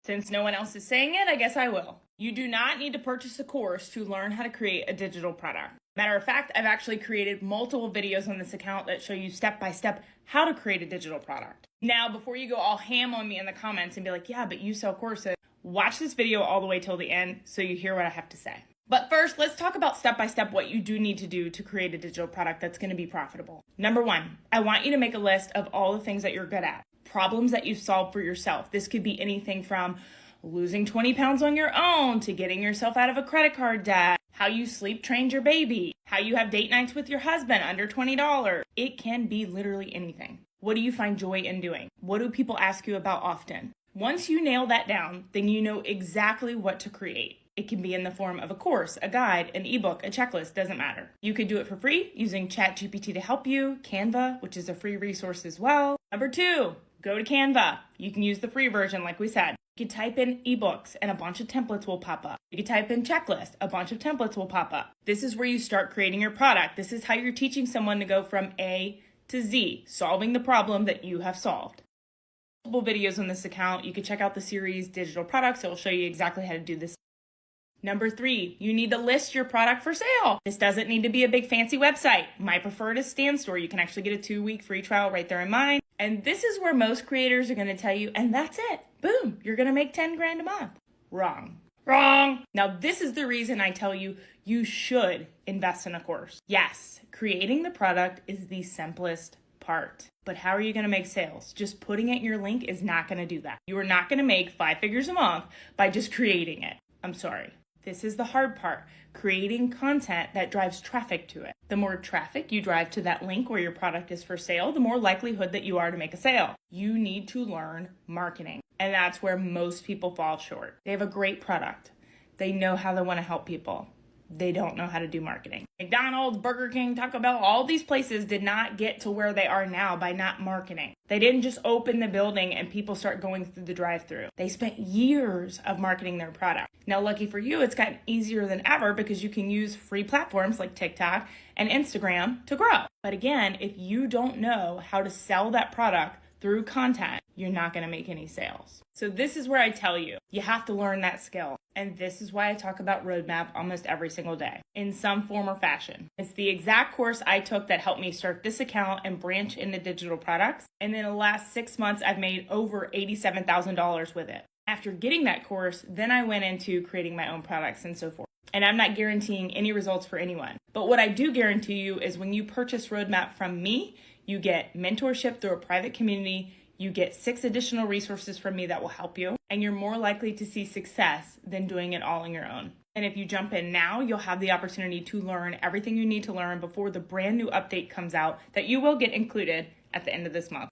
Since no one else is saying it, I guess I will. You do not need to purchase a course to learn how to create a digital product. Matter of fact, I've actually created multiple videos on this account that show you step by step how to create a digital product. Now, before you go all ham on me in the comments and be like, yeah, but you sell courses, watch this video all the way till the end so you hear what I have to say. But first, let's talk about step by step what you do need to do to create a digital product that's going to be profitable. Number one, I want you to make a list of all the things that you're good at, problems that you've solved for yourself. This could be anything from losing 20 pounds on your own to getting yourself out of a credit card debt, how you sleep trained your baby, how you have date nights with your husband under $20. It can be literally anything. What do you find joy in doing? What do people ask you about often? Once you nail that down, then you know exactly what to create. It can be in the form of a course, a guide, an ebook, a checklist, doesn't matter. You could do it for free using ChatGPT to help you, Canva, which is a free resource as well. Number two, go to Canva. You can use the free version like we said. You could type in ebooks and a bunch of templates will pop up. You could type in checklist, a bunch of templates will pop up. This is where you start creating your product. This is how you're teaching someone to go from A to Z, solving the problem that you have solved. Multiple videos on this account. You can check out the series Digital Products. It will show you exactly how to do this. Number three, you need to list your product for sale. This doesn't need to be a big fancy website. My preferred is Stand Store. You can actually get a 2-week free trial right there in mine. And this is where most creators are going to tell you, and that's it. Boom, you're going to make 10 grand a month. Wrong. Wrong. Now, this is the reason I tell you, you should invest in a course. Yes, creating the product is the simplest part. But how are you going to make sales? Just putting it in your link is not going to do that. You are not going to make 5 figures a month by just creating it. I'm sorry. This is the hard part, creating content that drives traffic to it. The more traffic you drive to that link where your product is for sale, the more likelihood that you are to make a sale. You need to learn marketing, and that's where most people fall short. They have a great product. They know how they want to help people. They don't know how to do marketing. McDonald's, Burger King, Taco Bell, all these places did not get to where they are now by not marketing. They didn't just open the building and people start going through the drive-thru. They spent years of marketing their product. Now, lucky for you, it's gotten easier than ever because you can use free platforms like TikTok and Instagram to grow. But again, if you don't know how to sell that product through content, you're not going to make any sales. So this is where I tell you, you have to learn that skill. And this is why I talk about Roadmap almost every single day in some form or fashion. It's the exact course I took that helped me start this account and branch into digital products. And in the last 6 months, I've made over $87,000 with it. After getting that course, then I went into creating my own products and so forth. And I'm not guaranteeing any results for anyone. But what I do guarantee you is when you purchase Roadmap from me, you get mentorship through a private community. You get 6 additional resources from me that will help you, and you're more likely to see success than doing it all on your own. And if you jump in now, you'll have the opportunity to learn everything you need to learn before the brand new update comes out that you will get included at the end of this month.